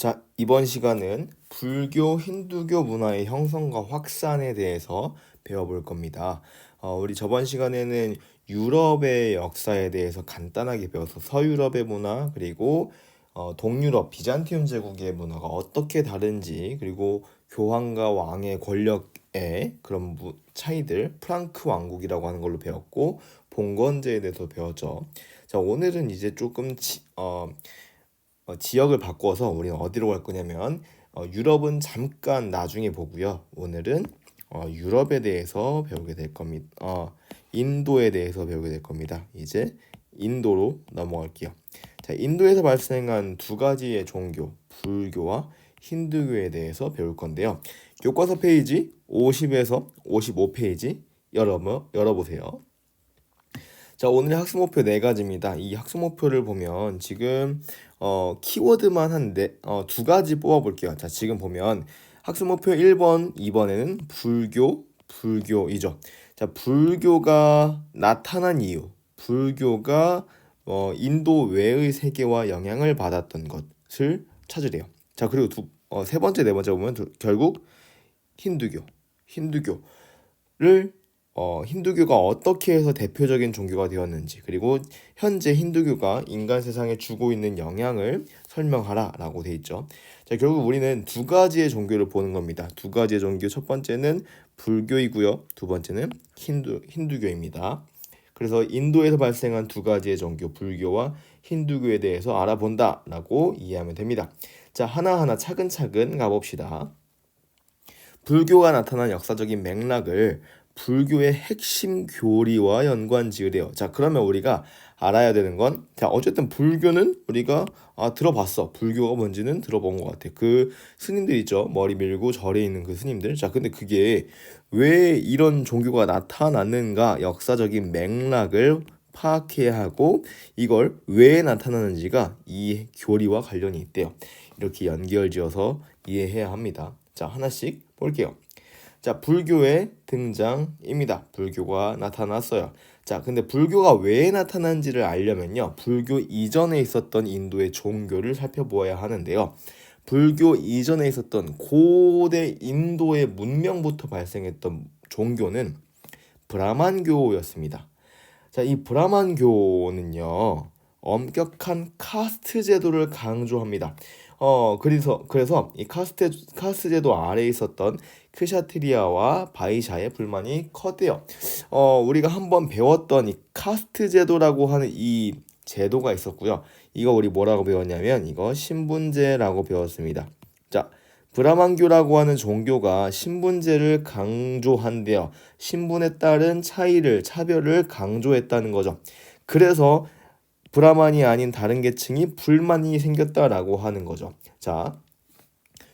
자, 이번 시간은 불교, 힌두교 문화의 형성과 확산에 대해서 배워볼 겁니다. 우리 저번 시간에는 유럽의 역사에 대해서 간단하게 배워서 서유럽의 문화, 그리고 동유럽, 비잔티움 제국의 문화가 어떻게 다른지, 그리고 교황과 왕의 권력의 그런 차이들, 프랑크 왕국이라고 하는 걸로 배웠고, 봉건제에 대해서 배웠죠. 자, 오늘은 이제 조금 지역을 바꿔서 우리는 어디로 갈 거냐면 유럽은 잠깐 나중에 보고요. 오늘은 유럽에 대해서 배우게 될 겁니다. 인도에 대해서 배우게 될 겁니다. 이제 인도로 넘어갈게요. 자, 인도에서 발생한 두 가지의 종교, 불교와 힌두교에 대해서 배울 건데요. 교과서 페이지 50에서 55페이지 열어보세요. 자, 오늘의 학습 목표 네 가지입니다. 이 학습 목표를 보면 지금 키워드만 두 가지 뽑아볼게요. 자, 지금 보면 학습 목표 1번, 2번에는 불교이죠. 자, 불교가 나타난 이유, 불교가 인도 외의 세계와 영향을 받았던 것을 찾으래요. 자, 그리고 세 번째, 네 번째 보면 결국 힌두교를 힌두교가 어떻게 해서 대표적인 종교가 되었는지, 그리고 현재 힌두교가 인간 세상에 주고 있는 영향을 설명하라 라고 돼 있죠. 자, 결국 우리는 두 가지의 종교를 보는 겁니다. 두 가지의 종교, 첫 번째는 불교이고요, 두 번째는 힌두교입니다. 그래서 인도에서 발생한 두 가지의 종교, 불교와 힌두교에 대해서 알아본다 라고 이해하면 됩니다. 자, 하나하나 차근차근 가봅시다. 불교가 나타난 역사적인 맥락을 불교의 핵심 교리와 연관 지으래요. 자, 그러면 우리가 알아야 되는 건, 자, 어쨌든 불교는 우리가 들어봤어. 불교가 뭔지는 들어본 것 같아. 그 스님들 있죠. 머리 밀고 절에 있는 그 스님들. 자, 근데 그게 왜 이런 종교가 나타났는가, 역사적인 맥락을 파악해야 하고 이걸 왜 나타나는지가 이 교리와 관련이 있대요. 이렇게 연결지어서 이해해야 합니다. 자, 하나씩 볼게요. 자, 불교의 등장입니다. 불교가 나타났어요. 자, 근데 불교가 왜 나타난지를 알려면요, 불교 이전에 있었던 인도의 종교를 살펴보아야 하는데요. 불교 이전에 있었던 고대 인도의 문명부터 발생했던 종교는 브라만교였습니다. 자, 이 브라만교는요, 엄격한 카스트 제도를 강조합니다. 그래서 이 카스트 제도 아래에 있었던 크샤트리아와 바이샤의 불만이 컸대요. 우리가 한번 배웠던 이 카스트 제도라고 하는 이 제도가 있었고요. 이거 우리 뭐라고 배웠냐면 이거 신분제라고 배웠습니다. 자, 브라만교라고 하는 종교가 신분제를 강조한대요. 신분에 따른 차별을 강조했다는 거죠. 그래서 브라만이 아닌 다른 계층이 불만이 생겼다라고 하는 거죠. 자,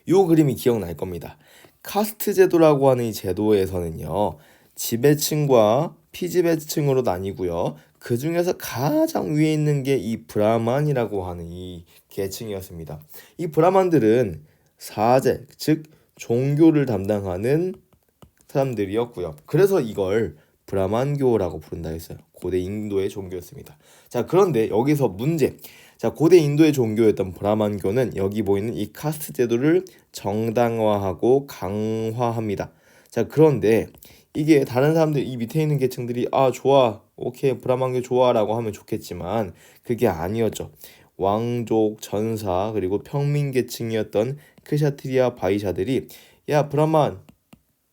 요 그림이 기억날 겁니다. 카스트 제도라고 하는 이 제도에서는요, 지배층과 피지배층으로 나뉘고요. 그 중에서 가장 위에 있는 게 이 브라만이라고 하는 이 계층이었습니다. 이 브라만들은 사제, 즉 종교를 담당하는 사람들이었고요. 그래서 이걸 브라만교라고 부른다 했어요. 고대 인도의 종교였습니다. 자, 그런데 여기서 문제. 자, 고대 인도의 종교였던 브라만교는 여기 보이는 이 카스트 제도를 정당화하고 강화합니다. 자, 그런데 이게 다른 사람들, 이 밑에 있는 계층들이 좋아, 오케이, 브라만교 좋아라고 하면 좋겠지만 그게 아니었죠. 왕족, 전사, 그리고 평민 계층이었던 크샤트리아 바이샤들이, 야, 브라만,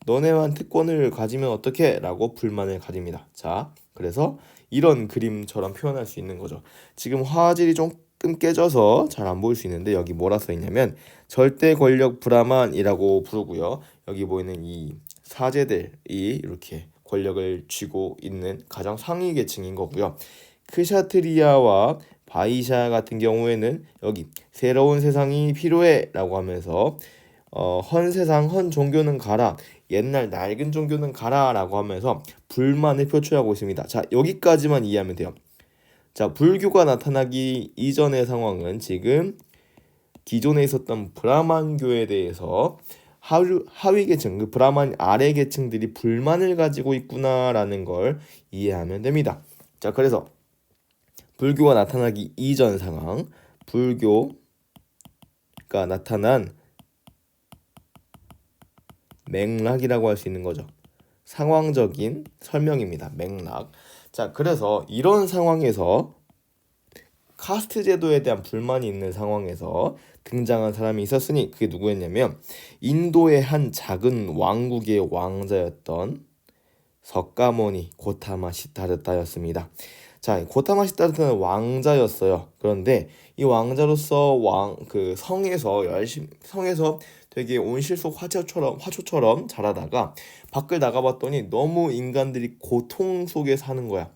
너네만 특권을 가지면 어떡해? 라고 불만을 가집니다. 자, 그래서 이런 그림처럼 표현할 수 있는 거죠. 지금 화질이 조금 깨져서 잘 안 보일 수 있는데 여기 뭐라 써 있냐면 절대 권력 브라만이라고 부르고요. 여기 보이는 이 사제들이 이렇게 권력을 쥐고 있는 가장 상위 계층인 거고요. 크샤트리아와 바이샤 같은 경우에는 여기 새로운 세상이 필요해 라고 하면서 헌 세상, 헌 종교는 가라, 옛날 낡은 종교는 가라 라고 하면서 불만을 표출하고 있습니다. 자, 여기까지만 이해하면 돼요. 자, 불교가 나타나기 이전의 상황은 지금 기존에 있었던 브라만교에 대해서 하위 계층, 그 브라만 아래 계층들이 불만을 가지고 있구나라는 걸 이해하면 됩니다. 자, 그래서 불교가 나타나기 이전 상황, 불교 보니까 나타난 맥락이라고 할 수 있는 거죠. 상황적인 설명입니다. 맥락. 자, 그래서 이런 상황에서 카스트 제도에 대한 불만이 있는 상황에서 등장한 사람이 있었으니 그게 누구였냐면 인도의 한 작은 왕국의 왕자였던 석가모니 고타마 시타르타였습니다. 자, 고타마 시타르타는 왕자였어요. 그런데 이 왕자로서 그 성에서 되게 온실속 화초처럼 자라다가 밖을 나가봤더니 너무 인간들이 고통 속에 사는 거야.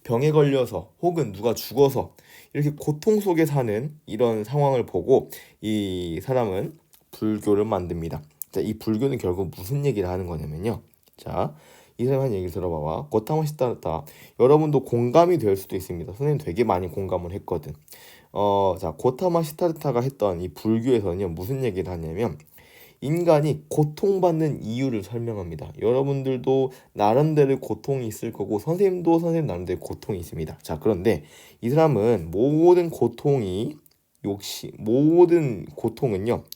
병에 걸려서 혹은 누가 죽어서 이렇게 고통 속에 사는 이런 상황을 보고 이 사람은 불교를 만듭니다. 자, 이 불교는 결국 무슨 얘기를 하는 거냐면요. 자, 이 사람 한 얘기를 들어봐봐. 고타마 시타르타. 여러분도 공감이 될 수도 있습니다. 선생님 되게 많이 공감을 했거든. 자, 고타마 시타르타가 했던 이 불교에서는요, 무슨 얘기를 하냐면 인간이 고통받는 이유를 설명합니다. 여러분들도 나름대로 고통이 있을 거고 선생님도 선생님 나름대로 고통이 있습니다. 자, 그런데 이 사람은 모든 고통은요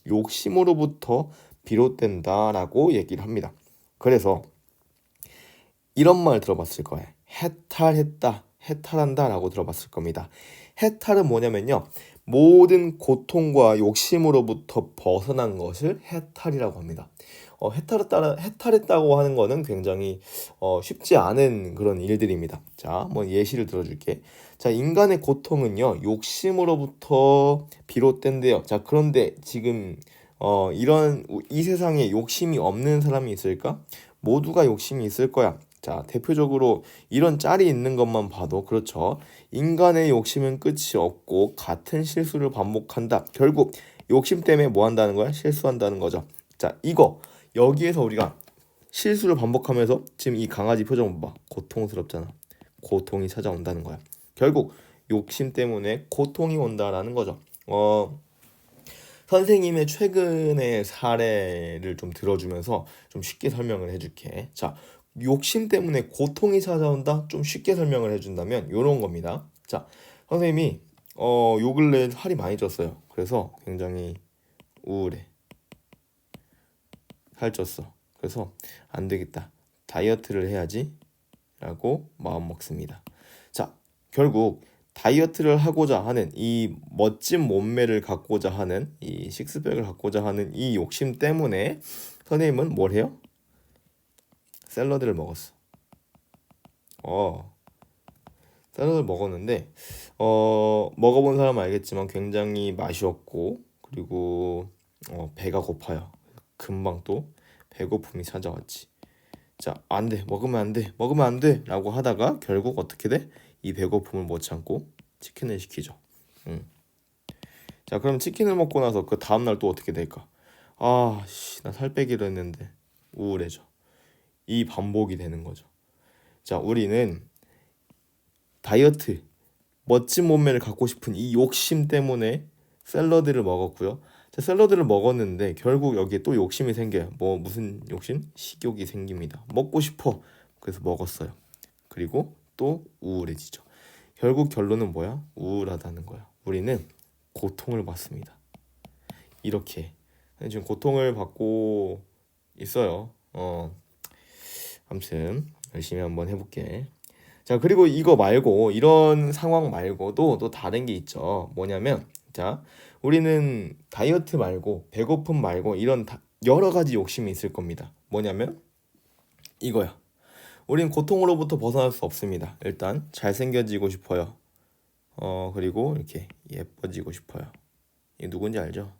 욕심으로부터 비롯된다라고 얘기를 합니다. 그래서 이런 말 들어봤을 거예요. 해탈한다라고 들어봤을 겁니다. 해탈은 뭐냐면요. 모든 고통과 욕심으로부터 벗어난 것을 해탈이라고 합니다. 해탈했다고 하는 거는 굉장히 쉽지 않은 그런 일들입니다. 자, 뭐 예시를 들어줄게. 자, 인간의 고통은요, 욕심으로부터 비롯된대요. 자, 그런데 지금 이 세상에 욕심이 없는 사람이 있을까? 모두가 욕심이 있을 거야. 자, 대표적으로 이런 짤이 있는 것만 봐도 그렇죠. 인간의 욕심은 끝이 없고 같은 실수를 반복한다. 결국 욕심 때문에 뭐 한다는 거야? 실수한다는 거죠. 자, 여기에서 우리가 실수를 반복하면서 지금 이 강아지 표정 봐봐. 고통스럽잖아. 고통이 찾아온다는 거야. 결국 욕심 때문에 고통이 온다라는 거죠. 선생님의 최근의 사례를 좀 들어주면서 좀 쉽게 설명을 해줄게. 자, 욕심 때문에 고통이 찾아온다? 좀 쉽게 설명을 해준다면 이런 겁니다. 자, 선생님이 요 근래 살이 많이 쪘어요. 그래서 굉장히 우울해. 살쪘어. 그래서 안 되겠다. 다이어트를 해야지 라고 마음 먹습니다. 자, 결국 다이어트를 하고자 하는 이 멋진 몸매를 갖고자 하는 이 식스팩을 갖고자 하는 이 욕심 때문에 선생님은 뭘 해요? 샐러드를 먹었어. 샐러드를 먹었는데 먹어본 사람은 알겠지만 굉장히 맛이 없고 그리고 배가 고파요. 금방 또 배고픔이 찾아왔지. 자, 안 돼. 먹으면 안 돼. 라고 하다가 결국 어떻게 돼? 이 배고픔을 못 참고 치킨을 시키죠. 자, 그럼 치킨을 먹고 나서 그 다음날 또 어떻게 될까? 나 살 빼기로 했는데 우울해져. 이 반복이 되는 거죠. 자, 우리는 다이어트, 멋진 몸매를 갖고 싶은 이 욕심 때문에 샐러드를 먹었고요. 자, 샐러드를 먹었는데 결국 여기에 또 욕심이 생겨요. 무슨 욕심? 식욕이 생깁니다. 먹고 싶어. 그래서 먹었어요. 그리고 또 우울해지죠. 결국 결론은 뭐야? 우울하다는 거야. 우리는 고통을 받습니다. 이렇게 지금 고통을 받고 있어요. 아무튼 열심히 한번 해볼게. 자, 그리고 이거 말고 이런 상황 말고도 또 다른 게 있죠. 뭐냐면 자, 우리는 다이어트 말고 배고픔 말고 이런 여러 가지 욕심이 있을 겁니다. 뭐냐면 이거야. 우린 고통으로부터 벗어날 수 없습니다. 일단 잘생겨지고 싶어요. 그리고 이렇게 예뻐지고 싶어요. 이 누군지 알죠?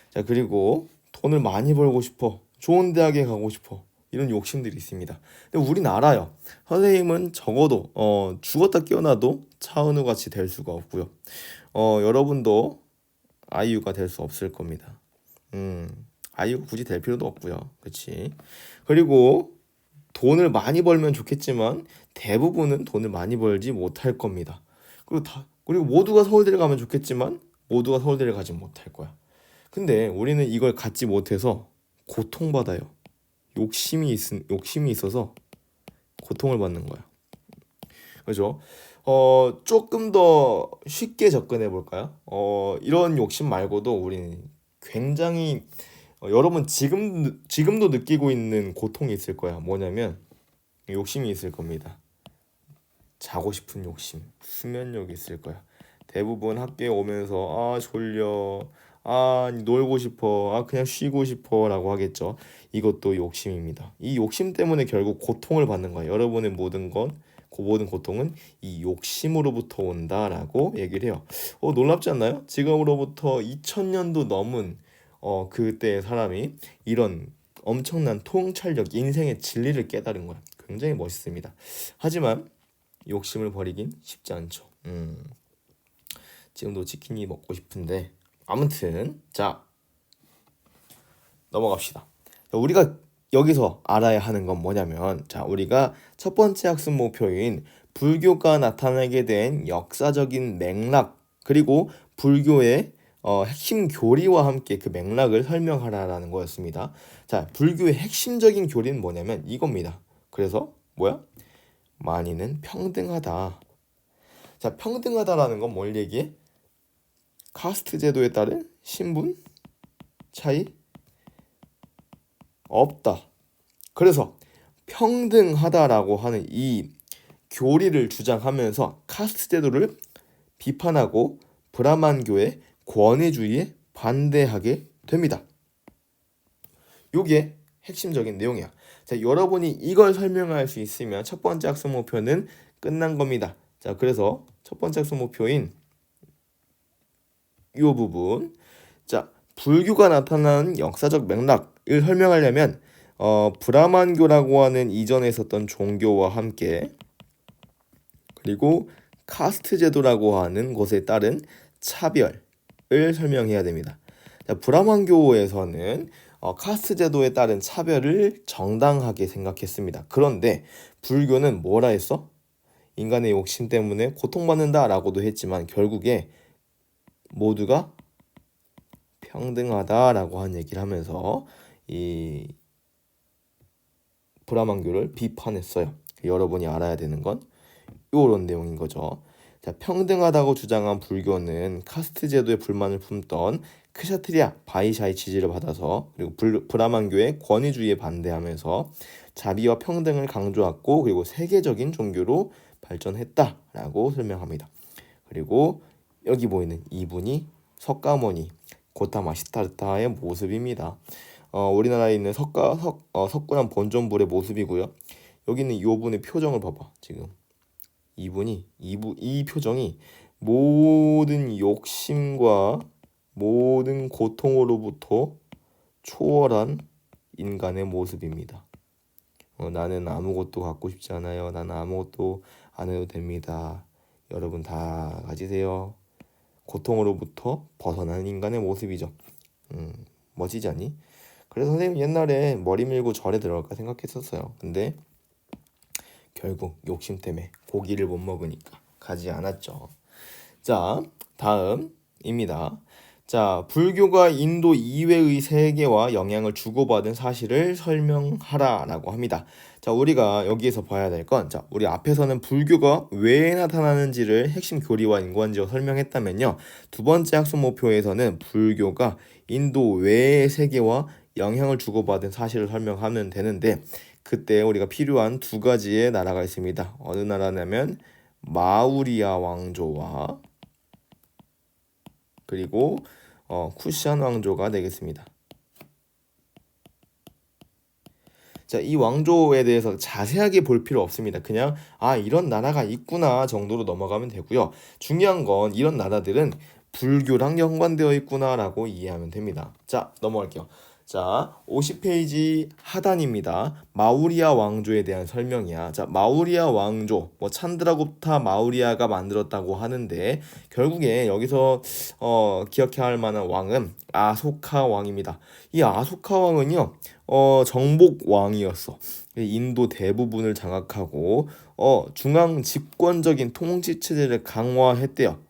자, 그리고 돈을 많이 벌고 싶어. 좋은 대학에 가고 싶어. 이런 욕심들이 있습니다. 근데 우린 알아요. 선생님은 적어도 죽었다 깨어나도 차은우 같이 될 수가 없고요. 여러분도 아이유가 될 수 없을 겁니다. 아이유가 굳이 될 필요도 없고요. 그렇지? 그리고 돈을 많이 벌면 좋겠지만 대부분은 돈을 많이 벌지 못할 겁니다. 그리고 모두가 서울대를 가면 좋겠지만 모두가 서울대를 가지 못할 거야. 근데 우리는 이걸 갖지 못해서 고통받아요. 욕심이 있어서 고통을 받는 거야. 그죠? 조금 더 쉽게 접근해 볼까요? 이런 욕심 말고도 우리는 굉장히 여러분 지금도 느끼고 있는 고통이 있을 거야. 뭐냐면 욕심이 있을 겁니다. 자고 싶은 욕심, 수면욕이 있을 거야. 대부분 학교에 오면서 아 졸려, 아 놀고 싶어, 아 그냥 쉬고 싶어라고 하겠죠. 이것도 욕심입니다. 이 욕심 때문에 결국 고통을 받는 거예요. 여러분의 모든 고통은 이 욕심으로부터 온다라고 얘기를 해요. 놀랍지 않나요? 지금으로부터 2000년도 넘은 그때의 사람이 이런 엄청난 통찰력, 인생의 진리를 깨달은 거야. 굉장히 멋있습니다. 하지만 욕심을 버리긴 쉽지 않죠. 지금도 치킨이 먹고 싶은데 아무튼 자 넘어갑시다. 우리가 여기서 알아야 하는 건 뭐냐면 자 우리가 첫 번째 학습 목표인 불교가 나타나게 된 역사적인 맥락 그리고 불교의 핵심 교리와 함께 그 맥락을 설명하라라는 거였습니다. 자 불교의 핵심적인 교리는 뭐냐면 이겁니다. 그래서 뭐야? 만인은 평등하다. 자, 평등하다라는 건 뭘 얘기해? 카스트 제도에 따른 신분 차이 없다. 그래서 평등하다라고 하는 이 교리를 주장하면서 카스트 제도를 비판하고 브라만교의 권위주의에 반대하게 됩니다. 요게 핵심적인 내용이야. 자, 여러분이 이걸 설명할 수 있으면 첫 번째 학습 목표는 끝난 겁니다. 자, 그래서 첫 번째 학습 목표인 이 부분. 자, 불교가 나타난 역사적 맥락을 설명하려면 브라만교라고 하는 이전에 있었던 종교와 함께 그리고 카스트 제도라고 하는 것에 따른 차별을 설명해야 됩니다. 자, 브라만교에서는 카스트 제도에 따른 차별을 정당하게 생각했습니다. 그런데 불교는 뭐라 했어? 인간의 욕심 때문에 고통받는다라고도 했지만 결국에 모두가 평등하다라고 한 얘기를 하면서 이 브라만교를 비판했어요. 여러분이 알아야 되는 건 이런 내용인 거죠. 자, 평등하다고 주장한 불교는 카스트 제도에 불만을 품던 크샤트리아 바이샤의 지지를 받아서 그리고 브라만교의 권위주의에 반대하면서 자비와 평등을 강조했고 그리고 세계적인 종교로 발전했다라고 설명합니다. 그리고 여기 보이는 이분이 석가모니 고타마 시타르타의 모습입니다. 우리나라에 있는 석굴암 본존불의 모습이고요. 여기는 이 분의 표정을 봐봐. 지금 이 표정이 모든 욕심과 모든 고통으로부터 초월한 인간의 모습입니다. 나는 아무것도 갖고 싶지 않아요. 나는 아무것도 안 해도 됩니다. 여러분 다 가지세요. 고통으로부터 벗어나는 인간의 모습이죠. 멋지지 않니? 그래서 선생님 옛날에 머리 밀고 절에 들어갈까 생각했었어요. 근데 결국 욕심 때문에 고기를 못 먹으니까 가지 않았죠. 자, 다음입니다. 자, 불교가 인도 이외의 세계와 영향을 주고받은 사실을 설명하라라고 합니다. 자, 우리가 여기에서 봐야 될 건, 자, 우리 앞에서는 불교가 왜 나타나는지를 핵심 교리와 인과관계로 설명했다면요. 두 번째 학습 목표에서는 불교가 인도 외의 세계와 영향을 주고받은 사실을 설명하면 되는데, 그때 우리가 필요한 두 가지의 나라가 있습니다. 어느 나라냐면 마우리아 왕조와 그리고 쿠시안 왕조가 되겠습니다. 자, 이 왕조에 대해서 자세하게 볼 필요 없습니다. 그냥 이런 나라가 있구나 정도로 넘어가면 되고요. 중요한 건 이런 나라들은 불교랑 연관되어 있구나라고 이해하면 됩니다. 자, 넘어갈게요. 자, 50페이지 하단입니다. 마우리아 왕조에 대한 설명이야. 자, 마우리아 왕조, 찬드라굽타 마우리아가 만들었다고 하는데 결국에 여기서 기억해야 할 만한 왕은 아소카 왕입니다. 이 아소카 왕은요, 정복 왕이었어. 인도 대부분을 장악하고 중앙 집권적인 통치 체제를 강화했대요.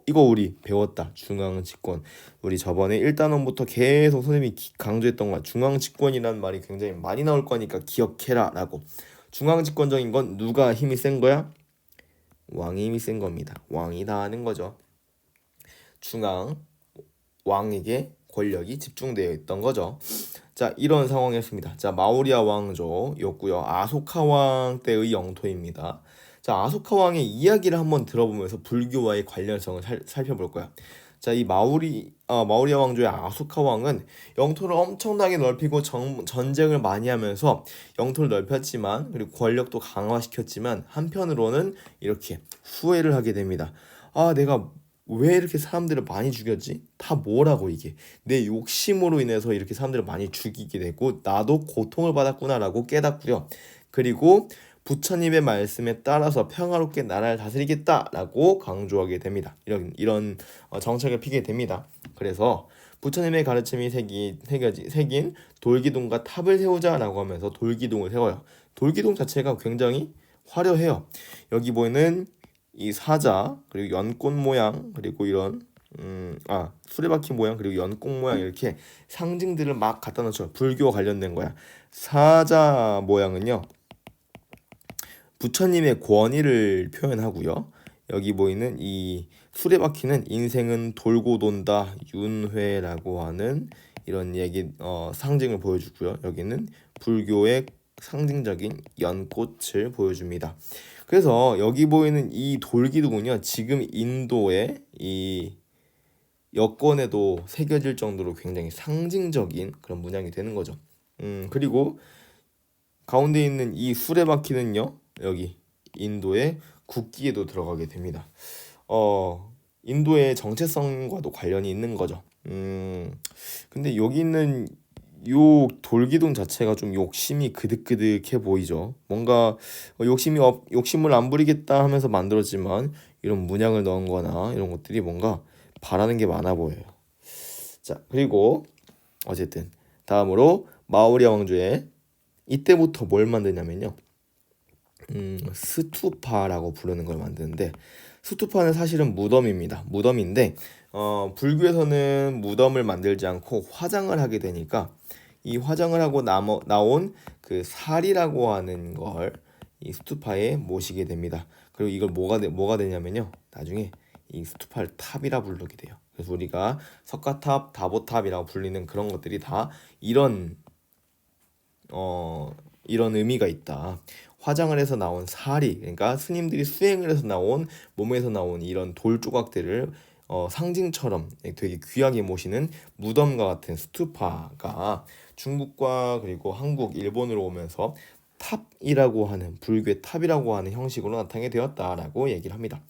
이거 우리 배웠다. 중앙 집권. 우리 저번에 1단원부터 계속 선생님이 강조했던 거야. 중앙 집권이라는 말이 굉장히 많이 나올 거니까 기억해라 라고. 중앙 집권적인 건 누가 힘이 센 거야? 왕이 힘이 센 겁니다. 왕이 다 하는 거죠. 중앙 왕에게 권력이 집중되어 있던 거죠. 자, 이런 상황이었습니다. 자, 마우리아 왕조였고요. 아소카 왕 때의 영토입니다. 자, 아소카 왕의 이야기를 한번 들어보면서 불교와의 관련성을 살펴볼 거야. 자, 이 마우리아 왕조의 아소카 왕은 영토를 엄청나게 넓히고 전쟁을 많이 하면서 영토를 넓혔지만, 그리고 권력도 강화시켰지만, 한편으로는 이렇게 후회를 하게 됩니다. 아, 내가 왜 이렇게 사람들을 많이 죽였지? 다 뭐라고 이게? 내 욕심으로 인해서 이렇게 사람들을 많이 죽이게 되고 나도 고통을 받았구나라고 깨닫고요. 그리고 부처님의 말씀에 따라서 평화롭게 나라를 다스리겠다라고 강조하게 됩니다. 이런 정책을 피게 됩니다. 그래서 부처님의 가르침이 새긴 돌기둥과 탑을 세우자라고 하면서 돌기둥을 세워요. 돌기둥 자체가 굉장히 화려해요. 여기 보이는 이 사자, 그리고 연꽃 모양, 그리고 이런 수레바퀴 모양, 그리고 연꽃 모양, 이렇게 상징들을 막 갖다 놓죠. 불교와 관련된 거야. 사자 모양은요, 부처님의 권위를 표현하고요. 여기 보이는 이 수레바퀴는 인생은 돌고 돈다 윤회라고 하는 이런 상징을 보여주고요. 여기는 불교의 상징적인 연꽃을 보여줍니다. 그래서 여기 보이는 이 돌기둥은요, 지금 인도의 이 여권에도 새겨질 정도로 굉장히 상징적인 그런 문양이 되는 거죠. 그리고 가운데 있는 이 수레바퀴는요, 여기 인도의 국기에도 들어가게 됩니다. 인도의 정체성과도 관련이 있는 거죠. 근데 여기 있는 요 돌기둥 자체가 좀 욕심이 그득그득해 보이죠. 뭔가 욕심을 안 부리겠다 하면서 만들었지만 이런 문양을 넣은 거나 이런 것들이 뭔가 바라는 게 많아 보여요. 자, 그리고 어쨌든 다음으로 마우리아 왕조에 이때부터 뭘 만드냐면요, 스투파라고 부르는 걸 만드는데, 스투파는 사실은 무덤인데 불교에서는 무덤을 만들지 않고 화장을 하게 되니까 이 화장을 하고 나온 그 살이라고 하는 걸 이 스투파에 모시게 됩니다. 그리고 이걸 뭐가 되냐면요, 나중에 이 스투파를 탑이라 부르게 돼요. 그래서 우리가 석가탑, 다보탑이라고 불리는 그런 것들이 다 이런 의미가 있다. 화장을 해서 나온 살이, 그러니까 스님들이 수행을 해서 나온 몸에서 나온 이런 돌 조각들을 상징처럼 되게 귀하게 모시는 무덤과 같은 스투파가 중국과 그리고 한국, 일본으로 오면서 탑이라고 하는, 불교의 탑이라고 하는 형식으로 나타나게 되었다라고 얘기를 합니다.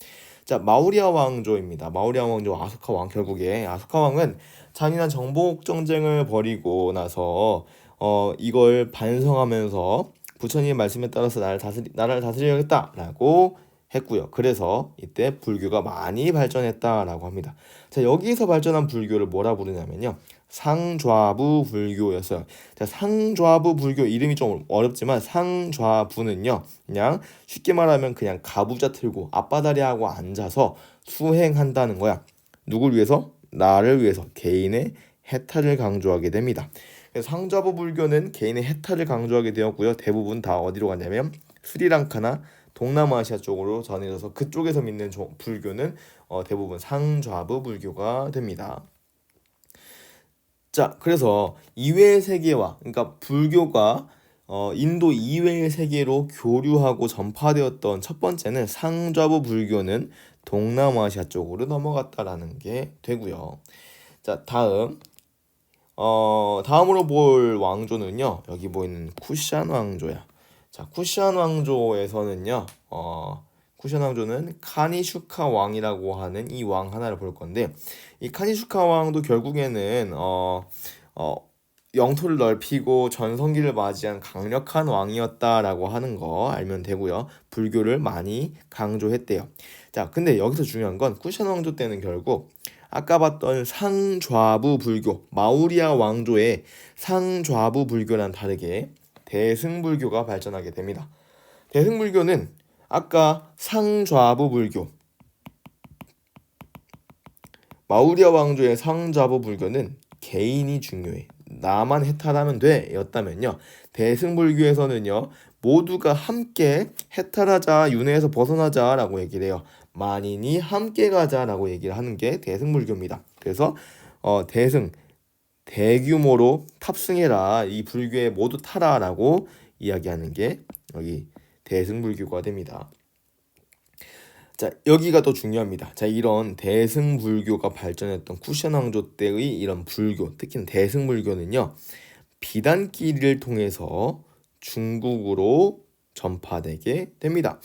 자, 마우리아 왕조입니다. 마우리아 왕조 아소카 왕, 결국에 아소카 왕은 잔인한 정복 전쟁을 벌이고 나서 이걸 반성하면서 부처님의 말씀에 따라서 나라를 다스려야겠다라고 했고요. 그래서 이때 불교가 많이 발전했다라고 합니다. 자, 여기서 발전한 불교를 뭐라 부르냐면요, 상좌부 불교였어요. 자, 상좌부 불교 이름이 좀 어렵지만 상좌부는요, 그냥 쉽게 말하면 그냥 가부좌 틀고 앞바다리하고 앉아서 수행한다는 거야. 누굴 위해서? 나를 위해서. 개인의 해탈을 강조하게 됩니다. 그래서 상좌부 불교는 개인의 해탈을 강조하게 되었고요. 대부분 다 어디로 갔냐면 스리랑카나 동남아시아 쪽으로 전해져서 그쪽에서 믿는 불교는 대부분 상좌부 불교가 됩니다. 자, 그래서 이외의 세계와, 그러니까 불교가 인도 이외의 세계로 교류하고 전파되었던 첫 번째는 상좌부 불교는 동남아시아 쪽으로 넘어갔다라는 게 되고요. 자, 다음으로 볼 왕조는요, 여기 보이는 쿠샨 왕조야. 자, 쿠샨 왕조에서는요, 쿠샨 왕조는 카니슈카 왕이라고 하는 이 왕 하나를 볼 건데, 이 카니슈카 왕도 결국에는 영토를 넓히고 전성기를 맞이한 강력한 왕이었다라고 하는 거 알면 되고요. 불교를 많이 강조했대요. 자, 근데 여기서 중요한 건 쿠샨 왕조 때는 결국 아까 봤던 상좌부 불교, 마우리아 왕조의 상좌부 불교랑 다르게 대승불교가 발전하게 됩니다. 대승불교는 아까 상좌부 불교, 마우리아 왕조의 상좌부 불교는 개인이 중요해, 나만 해탈하면 돼 였다면요, 대승불교에서는요, 모두가 함께 해탈하자, 윤회에서 벗어나자라고 얘기를 해요. 만인이 함께 가자라고 얘기를 하는 게 대승불교입니다. 그래서 대승 대규모로 탑승해라, 이 불교에 모두 타라라고 이야기하는 게 여기 대승불교가 됩니다. 자, 여기가 더 중요합니다. 자, 이런 대승불교가 발전했던 쿠션 왕조 때의 이런 불교, 특히는 대승불교는요, 비단길을 통해서 중국으로 전파되게 됩니다.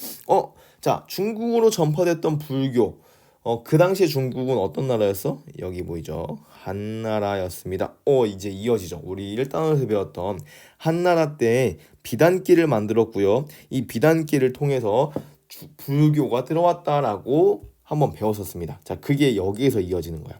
자, 중국으로 전파됐던 불교. 그 당시에 중국은 어떤 나라였어? 여기 보이죠? 한나라였습니다. 이제 이어지죠. 우리 1단원에서 배웠던 한나라 때 비단길을 만들었고요. 이 비단길을 통해서 불교가 들어왔다라고 한번 배웠었습니다. 자, 그게 여기에서 이어지는 거야.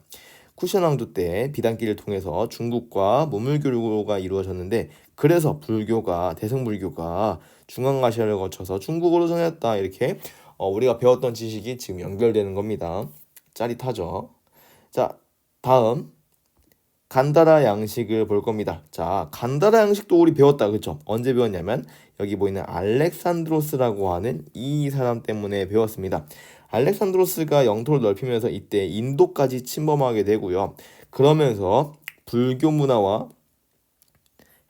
쿠션 왕조 때 비단길을 통해서 중국과 문물교류가 이루어졌는데, 그래서 불교가, 대승불교가 중앙아시아를 거쳐서 중국으로 전했다, 이렇게 우리가 배웠던 지식이 지금 연결되는 겁니다. 짜릿하죠? 자, 다음 간다라 양식을 볼 겁니다. 자, 간다라 양식도 우리 배웠다, 그쵸? 언제 배웠냐면 여기 보이는 알렉산드로스라고 하는 이 사람 때문에 배웠습니다. 알렉산드로스가 영토를 넓히면서 이때 인도까지 침범하게 되고요. 그러면서 불교 문화와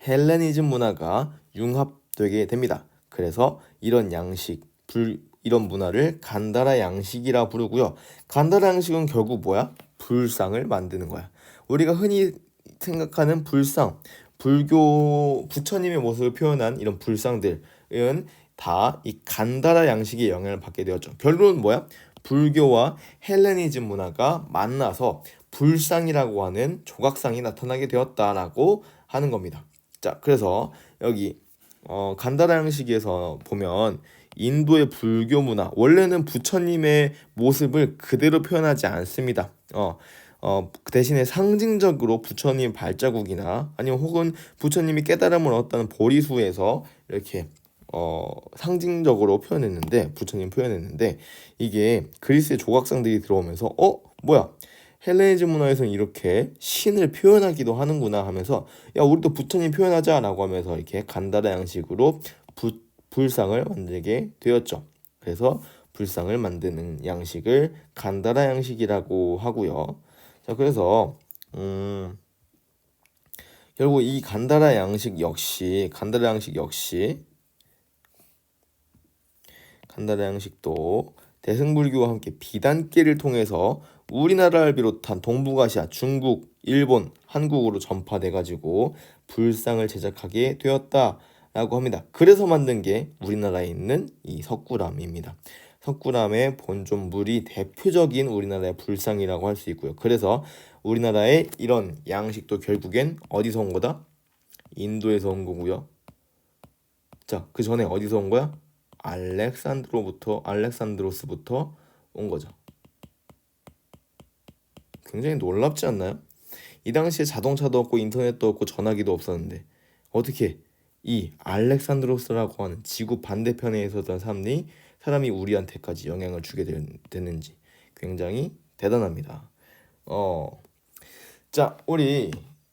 헬레니즘 문화가 융합되게 됩니다. 그래서 이런 양식, 이런 문화를 간다라 양식이라 부르고요. 간다라 양식은 결국 뭐야? 불상을 만드는 거야. 우리가 흔히 생각하는 불상, 불교 부처님의 모습을 표현한 이런 불상들은 다 이 간다라 양식의 영향을 받게 되었죠. 결론은 뭐야? 불교와 헬레니즘 문화가 만나서 불상이라고 하는 조각상이 나타나게 되었다라고 하는 겁니다. 자, 그래서 여기 간다라 양식에서 보면 인도의 불교 문화, 원래는 부처님의 모습을 그대로 표현하지 않습니다. 그 대신에 상징적으로 부처님 발자국이나 아니면 혹은 부처님이 깨달음을 얻었다는 보리수에서 이렇게 상징적으로 표현했는데, 부처님 표현했는데, 이게 그리스의 조각상들이 들어오면서 뭐야, 헬레니즘 문화에서는 이렇게 신을 표현하기도 하는구나 하면서, 야, 우리도 부처님 표현하자 라고 하면서 이렇게 간다라 양식으로 불상을 만들게 되었죠. 그래서 불상을 만드는 양식을 간다라 양식이라고 하고요. 자, 그래서 결국 이 간다라 양식 역시 간다라 양식도 대승불교와 함께 비단길을 통해서 우리나라를 비롯한 동북아시아, 중국, 일본, 한국으로 전파돼가지고 불상을 제작하게 되었다라고 합니다. 그래서 만든 게 우리나라에 있는 이 석굴암입니다. 석굴암의 본존물이 대표적인 우리나라의 불상이라고 할 수 있고요. 그래서 우리나라의 이런 양식도 결국엔 어디서 온 거다? 인도에서 온 거고요. 자, 그 전에 어디서 온 거야? 알렉산드로스부터 온 거죠. 굉장히 놀랍지 않나요? 이 당시에 자동차도 없고 인터넷도 없고 전화기도 없었는데 어떻게 이 알렉산드로스라고 하는 지구 반대편에 있었던 사람이 우리한테까지 영향을 주게 됐는지 굉장히 대단합니다. 자, 우리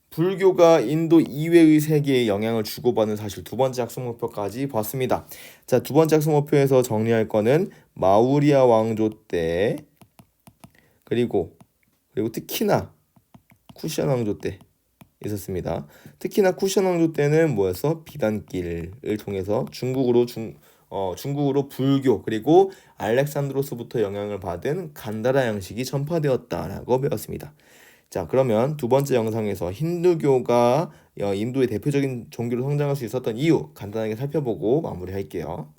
불교가 인도 이외의 세계에 영향을 주고받는 사실, 두 번째 학습 목표까지 봤습니다. 자, 두 번째 학습 목표에서 정리할 거는 마우리아 왕조 때, 그리고 특히나 쿠션 왕조 때 있었습니다. 특히나 쿠션 왕조 때는 뭐였어? 비단길을 통해서 중국으로 불교, 그리고 알렉산드로스부터 영향을 받은 간다라 양식이 전파되었다라고 배웠습니다. 자, 그러면 두 번째 영상에서 힌두교가 인도의 대표적인 종교로 성장할 수 있었던 이유 간단하게 살펴보고 마무리할게요.